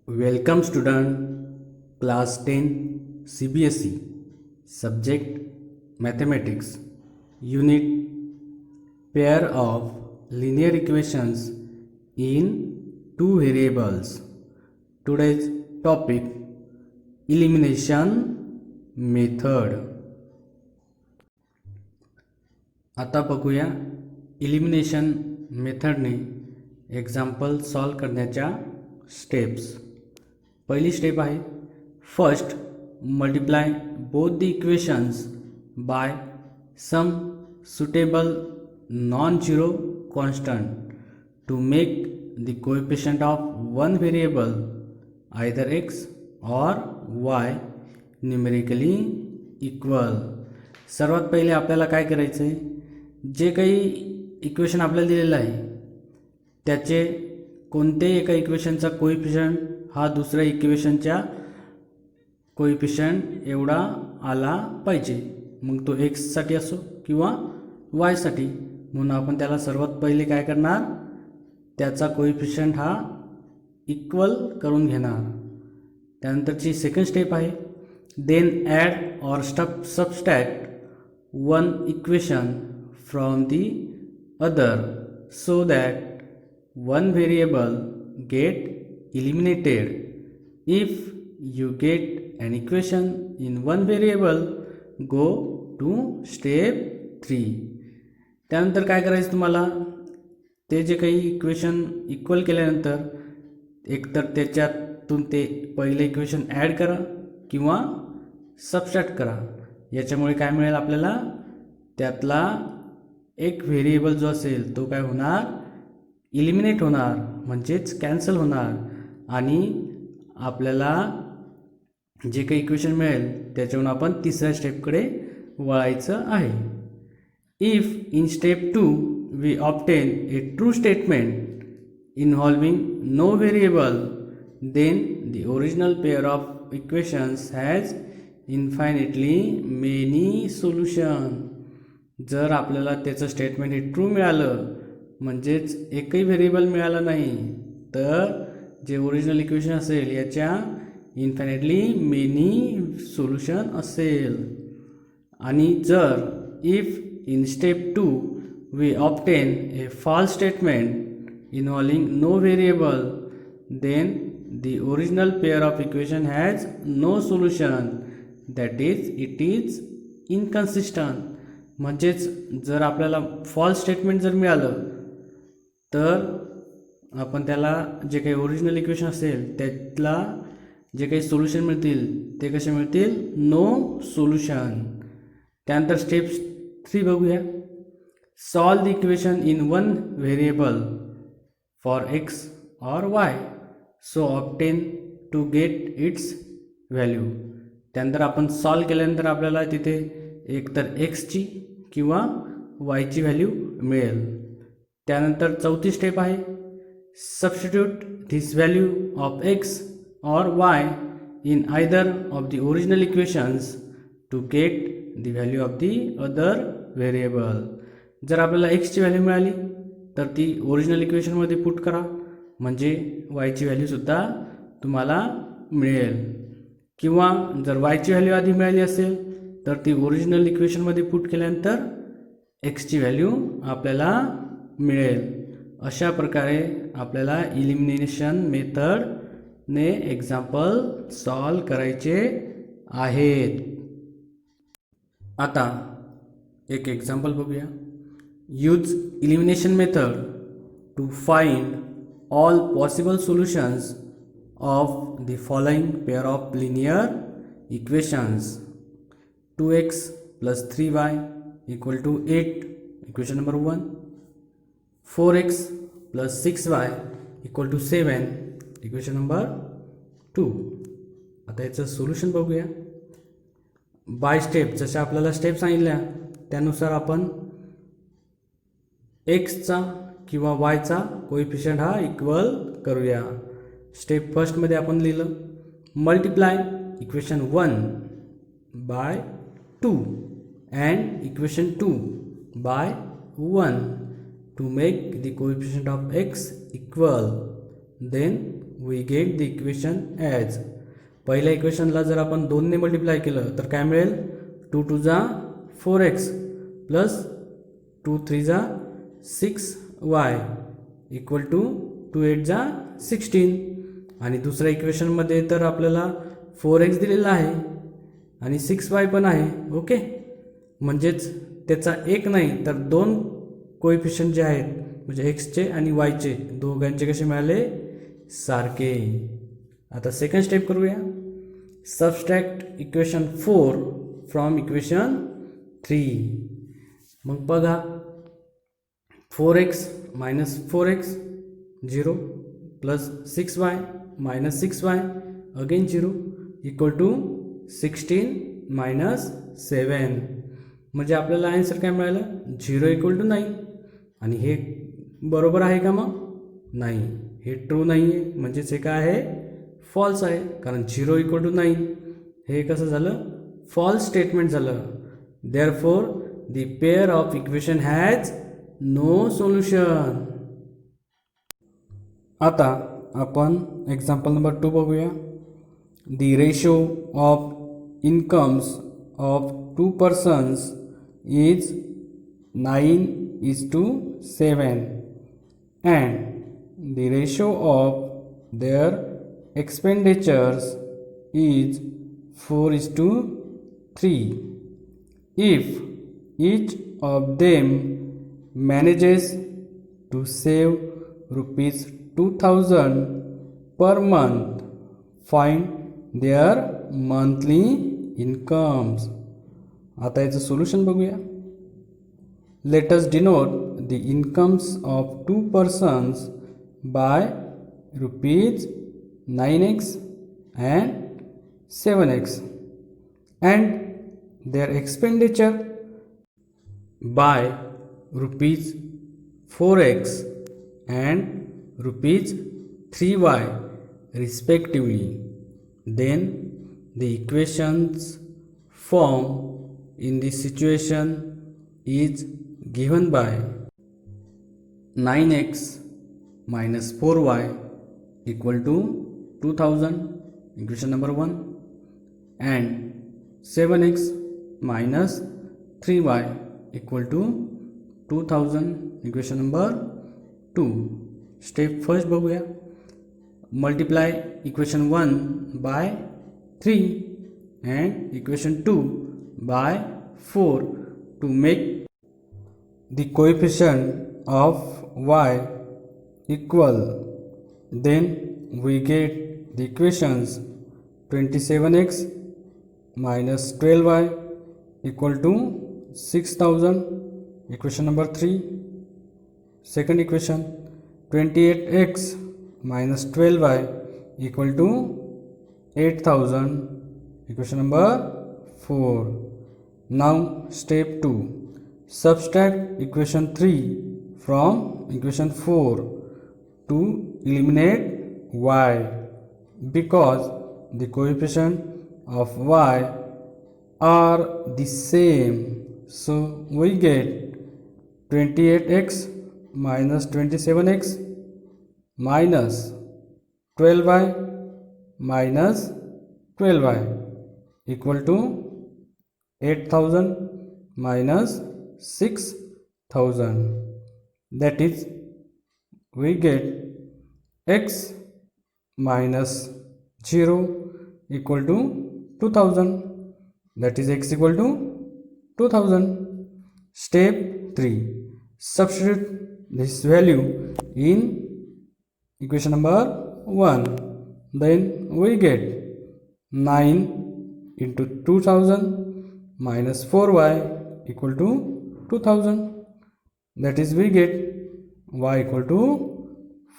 Welcome student, class 10 CBSE, subject mathematics, unit pair of linear equations in two variables. Today's topic elimination method. आता बघूया elimination मेथडने example solve करण्याच्या steps. पहिली step आहे first multiply both the equations by some suitable non zero constant to make the coefficient of one variable either x और y numerically equal. सर्वात पहिले आपल्याला काय करायचं आहे, जे काही इक्वेशन आपल्याला दिलेलं आहे त्याचे कोणत्याही एका इक्वेशनचा कोएफिशिएंट हा दुसऱ्या इक्वेशनच्या कोएफिशिएंट एवढा आला पाहिजे. मग तो एक्ससाठी असो किंवा वायसाठी. म्हणून आपण त्याला सर्वात पहिले काय करणार, त्याचा कोएफिशिएंट हा इक्वल करून घेणार. त्यानंतरची सेकंड स्टेप आहे देन ॲड और subtract one equation from the other so that one variable get eliminated. If you get an equation in one variable, go to step 3. त्यानंतर काय करायचं तुम्हाला, ते जे काही इक्वेशन इक्वल केल्यानंतर एकतर त्याच्यातून ते पहिलं इक्वेशन ॲड करा किंवा सबस्ट्रॅक्ट करा. याच्यामुळे काय मिळेल आपल्याला, त्यातला एक व्हेरिएबल जो असेल तो काय होणार, इलिमिनेट होणार, म्हणजेच कॅन्सल होणार. आणि आपल्याला जे काही इक्वेशन मिळेल त्याच्यावरून आपण तिसऱ्या स्टेपकडे वळायचं आहे. If in step 2 we obtain a true statement involving no variable then the original pair of equations has infinitely many solution. जर आपल्याला त्याचं स्टेटमेंट हे ट्रू मिळालं, म्हणजेच एकही व्हेरिएबल मिळाला नाही, तर जे ओरिजिनल इक्वेशन असेल याच्या इन्फायनेटली मेनी सोल्युशन असेल. आणि जर if in step 2 we obtain a false statement involving no variable then the original pair of equation has no solution, that is it is inconsistent. म्हणजेच जर आपल्याला फॉल्स स्टेटमेंट जर मिळालं तर आपण त्याला जे काही ओरिजिनल इक्वेशन असेल त्यातला जे काही सोल्युशन मिळतील ते कसे मिळतील, नो सोल्युशन. त्यानंतर स्टेप 3 बघूया. Solve the equation in one variable for x और y so obtain to get its value. त्यानंतर आपण सॉल्व केल्यानंतर आपल्याला तिथे एकतर एक्सची किंवा वायची व्हॅल्यू मिळेल. त्यानंतर चौथी स्टेप आहे substitute this value of x और y in either of the original equations to get the value of the other variable. जर आपल्याला एक्सची व्हॅल्यू मिळाली तर ती ओरिजिनल इक्वेशनमध्ये पुट करा, म्हणजे वायची व्हॅल्यूसुद्धा तुम्हाला मिळेल. किंवा जर वायची व्हॅल्यू आधी मिळाली असेल तर ती ओरिजिनल इक्वेशनमध्ये पुट केल्यानंतर एक्सची व्हॅल्यू आपल्याला मिळेल. अशा प्रकारे आपल्याला इलिमिनेशन मेथडने एक्झाम्पल सॉल्व करायचे आहेत. आता एक एक्झाम्पल बघूया. Use elimination method to find all possible solutions of the following pair of linear equations. 2x + 3y = 8 equation number 1. 4x + 6y = 7 equation number 2. आता याचं सोल्युशन बघूया. बाय स्टेप जशा आपल्याला स्टेप सांगितल्या त्यानुसार आपण एक्सचा किंवा वायचा कोएफिशिएंट हा इक्वल करूया. स्टेप फर्स्टमध्ये आपण लिहिलं multiply equation 1 by 2 and equation 2 by 1 to make the coefficient of x equal. Then we get the equation as. पहिल्या इक्वेशनला जर आपण 2ने मल्टिप्लाय केलं तर काय मिळेल, 2 2 जा 4x प्लस 2 3 जा 6y इक्वल टू 2 8 जा 16. आणि दुसऱ्या इक्वेशनमध्ये तर आपल्याला 4x दिलेला आहे आणि 6y पण आहे. ओके, म्हणजेच त्याचा एक नाही तर 2 कोएफिशियंट जे आहेत म्हणजे एक्सचे आणि वायचे दोघांचे कसे मिळाले, सारखे. आता सेकंड स्टेप करूया. Subtract equation 4 from equation 3. मग बघा, 4x minus 4x 0 plus 6y minus 6y again 0 equal to 16 minus 7. म्हणजे आपल्याला आन्सर काय मिळालं, 0 इक्वल टू 9. आणि हे बरोबर आहे का, मग नाही, हे ट्रू नाही आहे, म्हणजेच हे काय आहे, फॉल्स आहे. कारण 0 इक्वल टू 9 हे कसं झालं, फॉल्स स्टेटमेंट झालं. Therefore the pair of equation has no solution. आता आपण एक्झाम्पल नंबर 2 बघूया. The ratio of incomes of 2 persons is 9:7 and the ratio of their expenditures is 4:3. If each of them manages to save rupees 2000 per month, find their monthly incomes. आता याचं solution बघूया. Let us denote the incomes of 2 persons by rupees 9x and 7x and their expenditure by rupees 4x and rupees 3y respectively. Then the equations form in this situation is given by 9x minus 4y equal to 2000 equation number 1 and 7x minus 3y equal to 2000 equation number 2. Step first बघूया. Multiply equation 1 by 3 and equation 2 by 4 to make the coefficient of y equal. Then we get the equations 27x minus 12y equal to 6000 equation number 3. Second equation 28x minus 12y equal to 8000 equation number 4. Now step 2. Subtract equation 3 from equation 4 to eliminate y because the coefficient of y are the same. So we get 28x minus 27x minus 12y minus 12y equal to 8000 minus 6000. That is, we get x minus 0 equal to 2000. That is x equal to 2000. Step 3. Substitute this value in equation number 1. Then we get 9 into 2000 minus 4y equal to 2000. That is, we get y equal to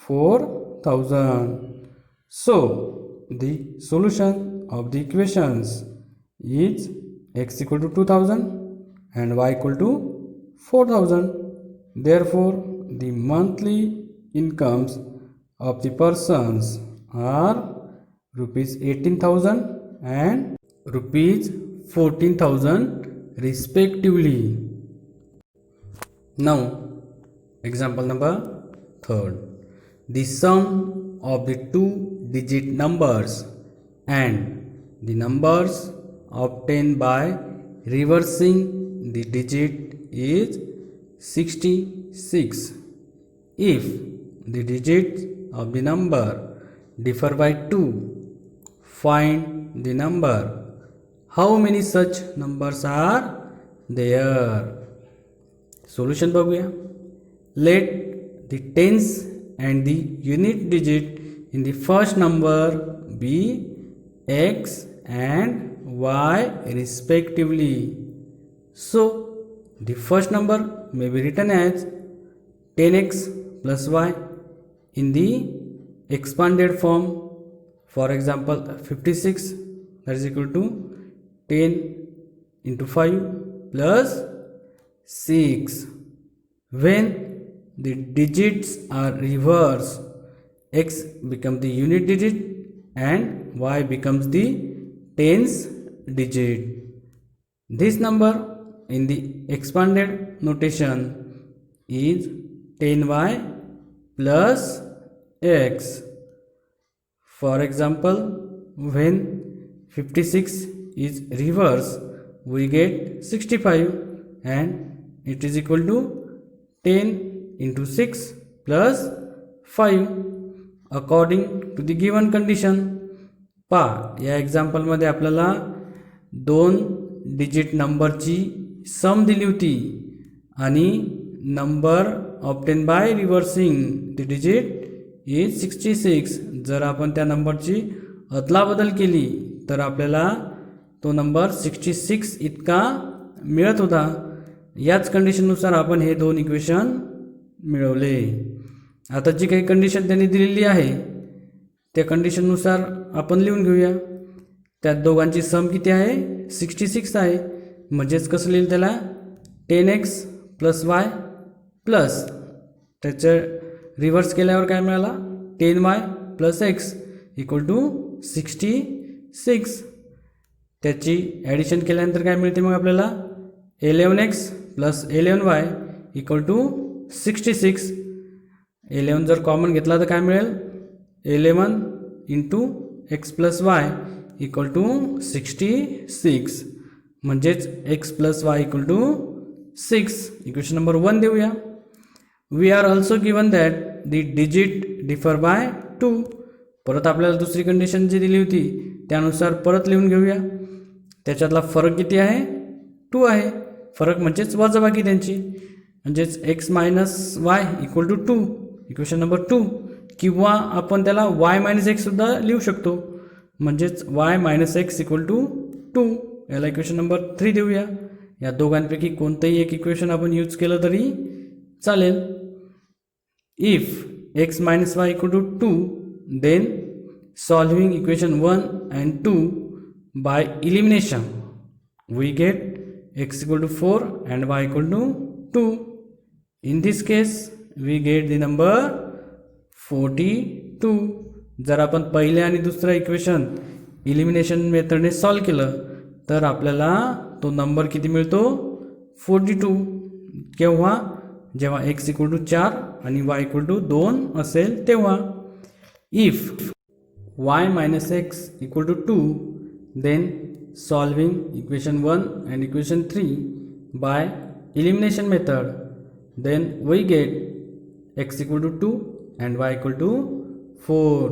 4000. So the solution of the equations is x equal to 2000 and y equal to 4000. Therefore the monthly incomes of the persons are rupees 18,000 and rupees 14,000 respectively. Now example number 3. The sum of the two-digit numbers, and the numbers obtained by reversing the digit is 66. If the digits of the number differ by 2, find the number. How many such numbers are there? Solution बघूया. Let the tens and the unit digit in the first number be x and y respectively. So the first number may be written as 10x plus y in the expanded form. For example, 56, that is equal to 10 into 5 plus 6. When the digits are reversed, x becomes the unit digit and y becomes the tens digit. This number in the expanded notation is 10y plus x. For example, when 56 is reversed, we get 65 and it is equal to 10 into 6 plus 5 according to the given condition. पहा, या एक्झाम्पलमध्ये आपल्याला 2 digit नंबरची सम दिली होती आणि number obtain bye reversing the digit is 66. जर आपण त्या नंबरची अदलाबदल केली तर आपल्याला तो नंबर 66 इतका मिळत होता. याच कंडिशननुसार आपण हे दोन इक्वेशन मिळवले. आता जी काही कंडिशन त्यांनी दिलेली आहे त्या कंडिशननुसार आपण लिहून घेऊया. त्यात दोघांची सम किती आहे? 66 आहे. म्हणजेच कसं लिहिलं त्याला? 10x प्लस वाय प्लस त्याचं रिव्हर्स केल्यावर काय मिळाला? 10y plus x equal to 66. त्याची ॲडिशन केल्यानंतर काय मिळते मग आपल्याला? 11x plus 11y equal to 66. 11 जर कॉमन घेतला तर काय मिळेल? 11 into x plus y equal to 66. म्हणजेच x plus y equal to 6. Equation number 1 देऊया. We are also given that the digit differ by 2. परत आपल्याला दुसरी कंडिशन जी दिली होती त्यानुसार परत लिहून घेऊया. त्याच्यातला फरक किती आहे? 2 आहे. फरक म्हणजेच वजाबाकी त्यांची, म्हणजेच x minus y equal to 2. Equation number 2. किंवा आपण त्याला y मायनस एक्स सुद्धा लिहू शकतो, म्हणजेच y minus x equal to 2. याला इक्वेशन नंबर 3 देऊया. या दोघांपैकी कोणतंही एक इक्वेशन आपण यूज केलं तरी चालेल. If x minus y equal to 2, then solving equation 1 and 2 by elimination we get x equal to 4 and y equal to 2. In this case we get the number 42. जर आपण पहिले आणि दुसरं इक्वेशन इलिमिनेशन मेथडने सॉल्व केलं तर आपल्याला तो number किती मिळतो? 42. केव्हा? जेव्हा x इक्वल टू 4 आणि y इक्वल टू 2 असेल तेव्हा. If y minus x equal to 2, then solving equation 1 and equation 3 by elimination method, then we get x equal to 2 and y equal to 4.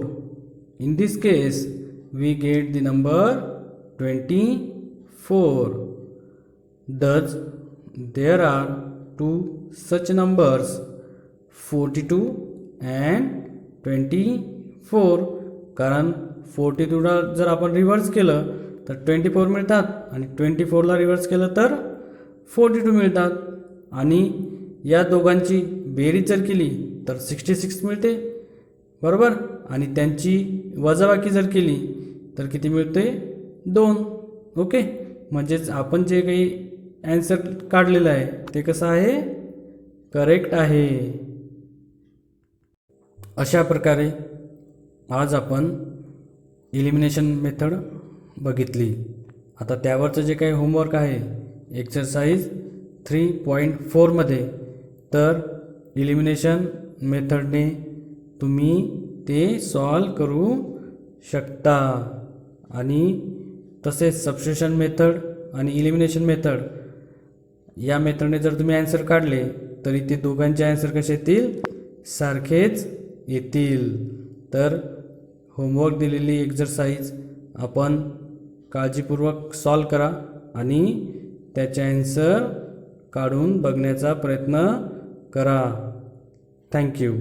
In this case we get the number 24. Thus there are two such numbers, 42 and 24. कारण 42ला जर आपण reverse केलं तर 24 मिळतात आणि 24ला reverse केलं तर 42 मिळतात. आणि या दोघांची बेरीज जर केली तर 66 मिळते, बरोबर. आणि त्यांची वजाबाकी जर केली तर किती मिळते? 2. ओके. म्हणजेच आपण जे काही ॲन्सर काढलेलं आहे ते कसं आहे? करेक्ट आहे. अशा प्रकारे आज आपण इलिमिनेशन मेथड बघितली. आता त्यावरचं जे काही होमवर्क आहे एक्सरसाइज 3.4 मध्ये, तर इलिमिनेशन मेथडने तुम्ही ते सॉल्व करू शकता. आणि तसेच सबस्टिट्यूशन मेथड आणि इलिमिनेशन मेथड या मेथडने जर तुम्ही ॲन्सर काढले तरी ते दोघांचे ॲन्सर कसे येतील, सारखेच येतील. तर होमवर्क दिलेली एक्झरसाइज आपण काळजीपूर्वक सॉल्व करा आणि त्याचे ॲन्सर काढून बघण्याचा प्रयत्न करा. थँक्यू.